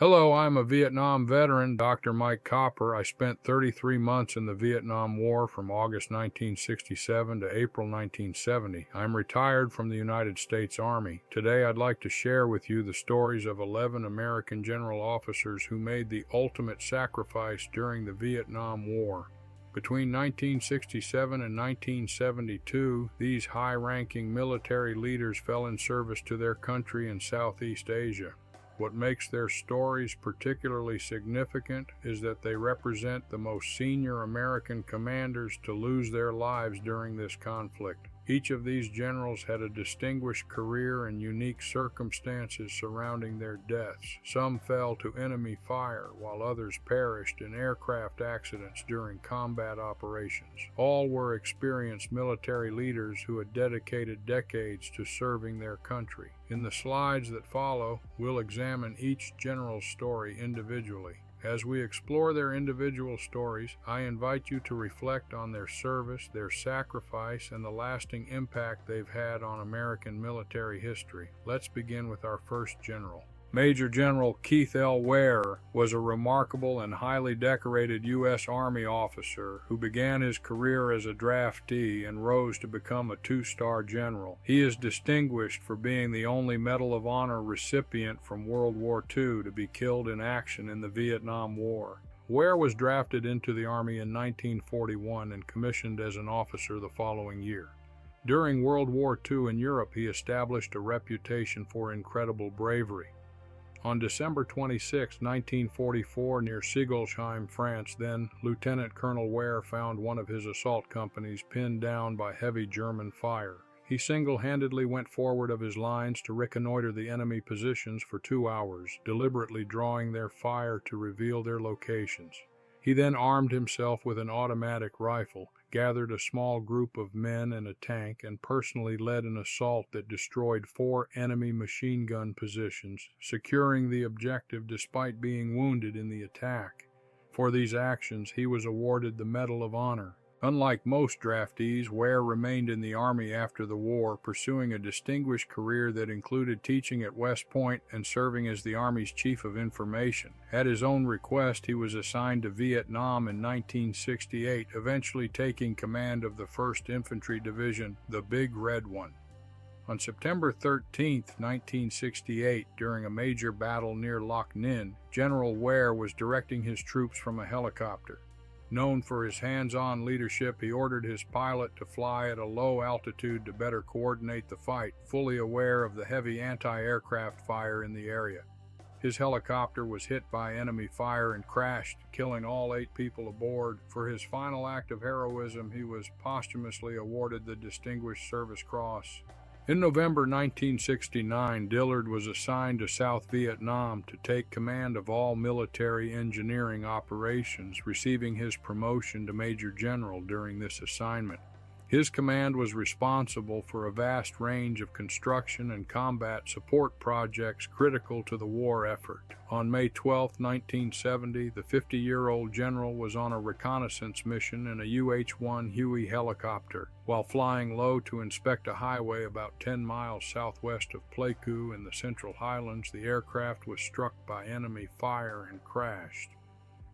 Hello, I'm a Vietnam veteran, Dr. Mike Copper. I spent 33 months in the Vietnam War from August 1967 to April 1970. I'm retired from the United States Army. Today I'd like to share with you the stories of 11 American general officers who made the ultimate sacrifice during the Vietnam War. Between 1967 and 1972, these high-ranking military leaders fell in service to their country in Southeast Asia. What makes their stories particularly significant is that they represent the most senior American commanders to lose their lives during this conflict. Each of these generals had a distinguished career and unique circumstances surrounding their deaths. Some fell to enemy fire, while others perished in aircraft accidents during combat operations. All were experienced military leaders who had dedicated decades to serving their country. In the slides that follow, we'll examine each general's story individually. As we explore their individual stories, I invite you to reflect on their service, their sacrifice, and the lasting impact they've had on American military history. Let's begin with our first general. Major General Keith L. Ware was a remarkable and highly decorated U.S. Army officer who began his career as a draftee and rose to become a two-star general. He is distinguished for being the only Medal of Honor recipient from World War II to be killed in action in the Vietnam War. Ware was drafted into the Army in 1941 and commissioned as an officer the following year. During World War II in Europe, he established a reputation for incredible bravery. On December 26, 1944, near Sigolsheim, France, then Lieutenant Colonel Ware found one of his assault companies pinned down by heavy German fire. He single-handedly went forward of his lines to reconnoiter the enemy positions for 2 hours, deliberately drawing their fire to reveal their locations. He then armed himself with an automatic rifle, gathered a small group of men and a tank, and personally led an assault that destroyed 4 enemy machine gun positions, securing the objective despite being wounded in the attack. For these actions, he was awarded the Medal of Honor. Unlike most draftees, Ware remained in the Army after the war, pursuing a distinguished career that included teaching at West Point and serving as the Army's Chief of Information. At his own request, he was assigned to Vietnam in 1968, eventually taking command of the 1st Infantry Division, the Big Red One. On September 13, 1968, during a major battle near Loc Ninh, General Ware was directing his troops from a helicopter. Known for his hands-on leadership, he ordered his pilot to fly at a low altitude to better coordinate the fight, fully aware of the heavy anti-aircraft fire in the area. His helicopter was hit by enemy fire and crashed, killing all 8 people aboard. For his final act of heroism, he was posthumously awarded the Distinguished Service Cross. In November 1969, Dillard was assigned to South Vietnam to take command of all military engineering operations, receiving his promotion to Major General during this assignment. His command was responsible for a vast range of construction and combat support projects critical to the war effort. On May 12, 1970, the 50-year-old general was on a reconnaissance mission in a UH-1 Huey helicopter. While flying low to inspect a highway about 10 miles southwest of Pleiku in the Central Highlands, the aircraft was struck by enemy fire and crashed.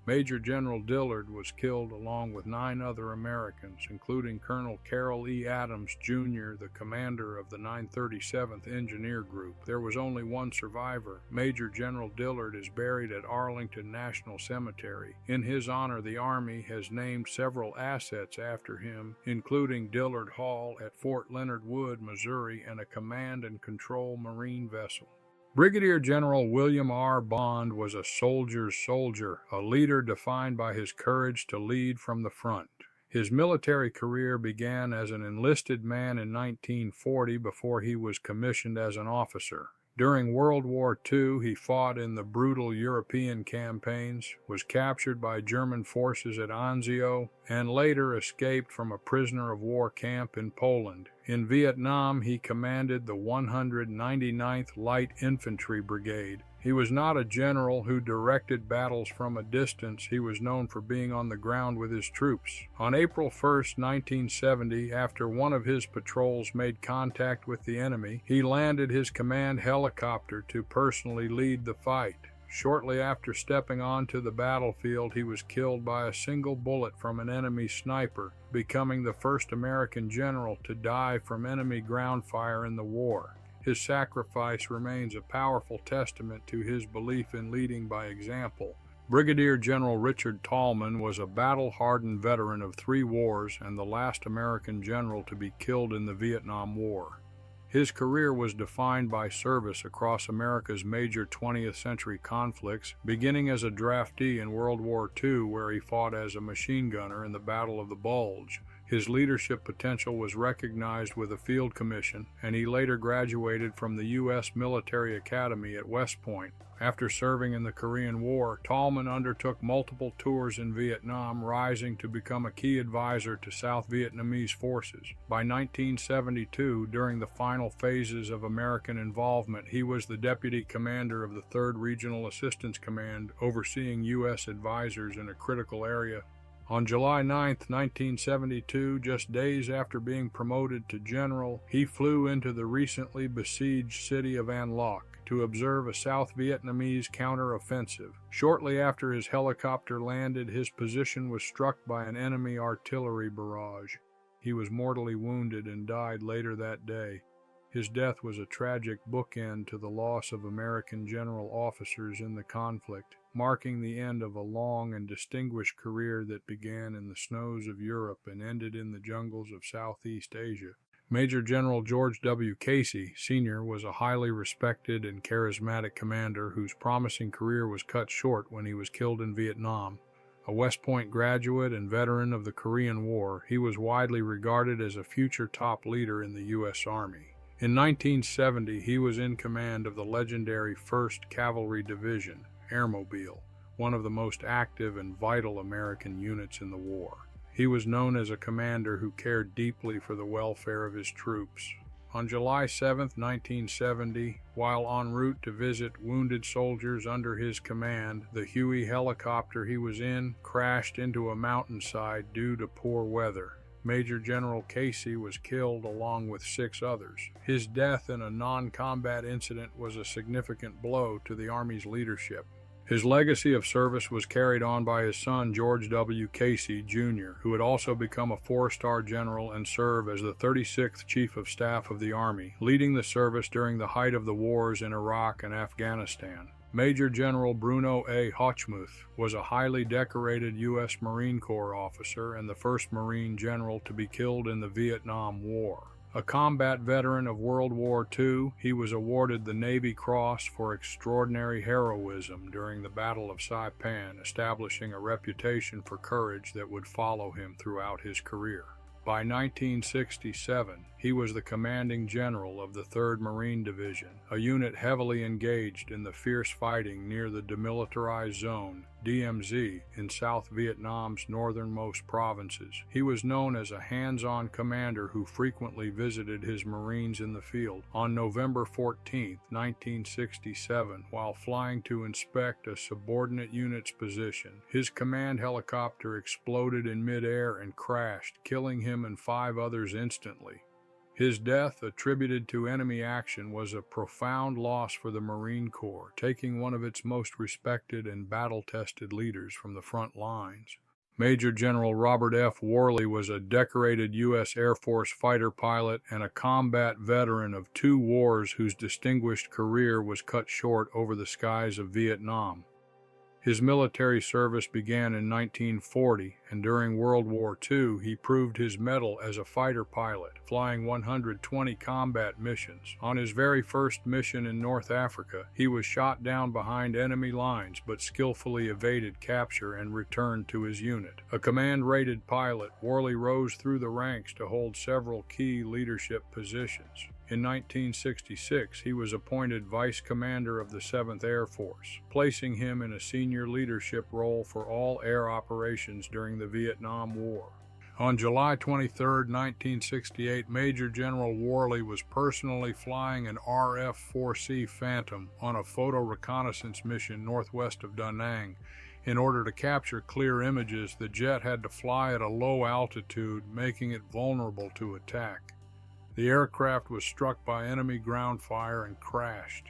Major General Dillard was killed along with 9 other Americans, including Colonel Carroll E. Adams, Jr., the commander of the 937th Engineer Group. There was only one survivor. Major General Dillard is buried at Arlington National Cemetery. In his honor, the Army has named several assets after him, including Dillard Hall at Fort Leonard Wood, Missouri, and a command and control Marine vessel. Brigadier General William R. Bond was a soldier's soldier, a leader defined by his courage to lead from the front. His military career began as an enlisted man in 1940 before he was commissioned as an officer. During World War II, he fought in the brutal European campaigns, was captured by German forces at Anzio, and later escaped from a prisoner of war camp in Poland. In Vietnam, he commanded the 199th Light Infantry Brigade. He was not a general who directed battles from a distance. He was known for being on the ground with his troops. On April 1, 1970, after one of his patrols made contact with the enemy, he landed his command helicopter to personally lead the fight. Shortly after stepping onto the battlefield, he was killed by a single bullet from an enemy sniper, becoming the first American general to die from enemy ground fire in the war. His sacrifice remains a powerful testament to his belief in leading by example. Brigadier General Richard Tallman was a battle-hardened veteran of 3 wars and the last American general to be killed in the Vietnam War. His career was defined by service across America's major 20th century conflicts, beginning as a draftee in World War II, where he fought as a machine gunner in the Battle of the Bulge. His leadership potential was recognized with a field commission, and he later graduated from the U.S. Military Academy at West Point. After serving in the Korean War, Tallman undertook multiple tours in Vietnam, rising to become a key advisor to South Vietnamese forces. By 1972, during the final phases of American involvement, he was the deputy commander of the 3rd Regional Assistance Command, overseeing U.S. advisors in a critical area. On July 9, 1972, just days after being promoted to general, he flew into the recently besieged city of An Loc to observe a South Vietnamese counter-offensive. Shortly after his helicopter landed, his position was struck by an enemy artillery barrage. He was mortally wounded and died later that day. His death was a tragic bookend to the loss of American general officers in the conflict, marking the end of a long and distinguished career that began in the snows of Europe and ended in the jungles of Southeast Asia. Major General George W. Casey, Sr. was a highly respected and charismatic commander whose promising career was cut short when he was killed in Vietnam. A West Point graduate and veteran of the Korean War, he was widely regarded as a future top leader in the U.S. Army. In 1970, he was in command of the legendary 1st Cavalry Division, Airmobile, one of the most active and vital American units in the war. He was known as a commander who cared deeply for the welfare of his troops. On July 7, 1970, while en route to visit wounded soldiers under his command, the Huey helicopter he was in crashed into a mountainside due to poor weather. Major General Casey was killed along with 6 others. His death in a non-combat incident was a significant blow to the Army's leadership. His legacy of service was carried on by his son George W. Casey, Jr., who would also become a 4-star general and serve as the 36th Chief of Staff of the Army, leading the service during the height of the wars in Iraq and Afghanistan. Major General Bruno A. Hochmuth was a highly decorated U.S. Marine Corps officer and the first Marine general to be killed in the Vietnam War. A combat veteran of World War II, he was awarded the Navy Cross for extraordinary heroism during the Battle of Saipan, establishing a reputation for courage that would follow him throughout his career. By 1967, he was the commanding general of the 3rd Marine Division, a unit heavily engaged in the fierce fighting near the Demilitarized Zone, DMZ, in South Vietnam's northernmost provinces. He was known as a hands-on commander who frequently visited his Marines in the field. On November 14, 1967, while flying to inspect a subordinate unit's position, his command helicopter exploded in midair and crashed, killing him and 5 others instantly. His death, attributed to enemy action, was a profound loss for the Marine Corps, taking one of its most respected and battle-tested leaders from the front lines. Major General Robert F. Worley was a decorated U.S. Air Force fighter pilot and a combat veteran of 2 wars whose distinguished career was cut short over the skies of Vietnam. His military service began in 1940, and during World War II, he proved his mettle as a fighter pilot, flying 120 combat missions. On his very first mission in North Africa, he was shot down behind enemy lines but skillfully evaded capture and returned to his unit. A command-rated pilot, Worley rose through the ranks to hold several key leadership positions. In 1966, he was appointed Vice Commander of the 7th Air Force, placing him in a senior leadership role for all air operations during the Vietnam War. On July 23, 1968, Major General Worley was personally flying an RF-4C Phantom on a photo reconnaissance mission northwest of Da Nang. In order to capture clear images, the jet had to fly at a low altitude, making it vulnerable to attack. The aircraft was struck by enemy ground fire and crashed.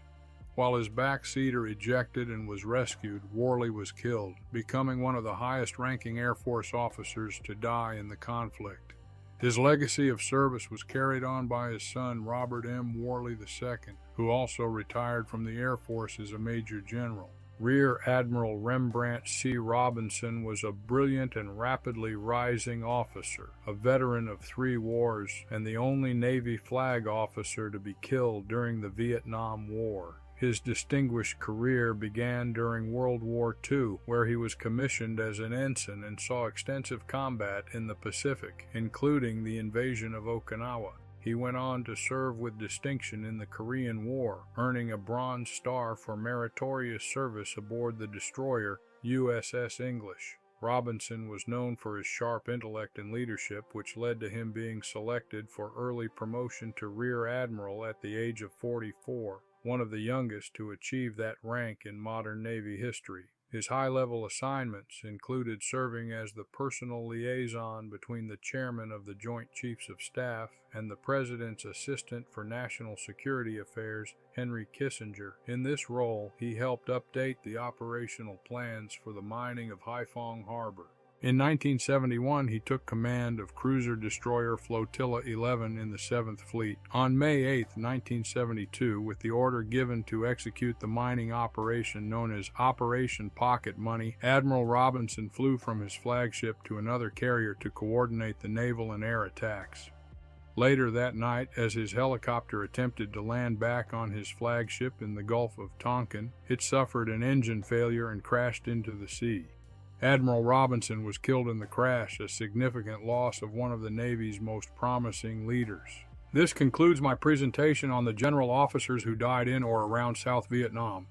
While his backseater ejected and was rescued, Worley was killed, becoming one of the highest-ranking Air Force officers to die in the conflict. His legacy of service was carried on by his son, Robert M. Worley II, who also retired from the Air Force as a Major General. Rear Admiral Rembrandt C. Robinson was a brilliant and rapidly rising officer, a veteran of 3 wars, and the only Navy flag officer to be killed during the Vietnam War. His distinguished career began during World War II, where he was commissioned as an ensign and saw extensive combat in the Pacific, including the invasion of Okinawa. He went on to serve with distinction in the Korean War, earning a Bronze Star for meritorious service aboard the destroyer USS English. Robinson was known for his sharp intellect and leadership, which led to him being selected for early promotion to Rear Admiral at the age of 44. One of the youngest to achieve that rank in modern Navy history. His high-level assignments included serving as the personal liaison between the chairman of the Joint Chiefs of Staff and the President's Assistant for National Security Affairs, Henry Kissinger. In this role, he helped update the operational plans for the mining of Haiphong Harbor. In 1971, he took command of cruiser-destroyer Flotilla 11 in the 7th Fleet. On May 8, 1972, with the order given to execute the mining operation known as Operation Pocket Money, Admiral Robinson flew from his flagship to another carrier to coordinate the naval and air attacks. Later that night, as his helicopter attempted to land back on his flagship in the Gulf of Tonkin, it suffered an engine failure and crashed into the sea. Admiral Robinson was killed in the crash, a significant loss of one of the Navy's most promising leaders. This concludes my presentation on the general officers who died in or around South Vietnam.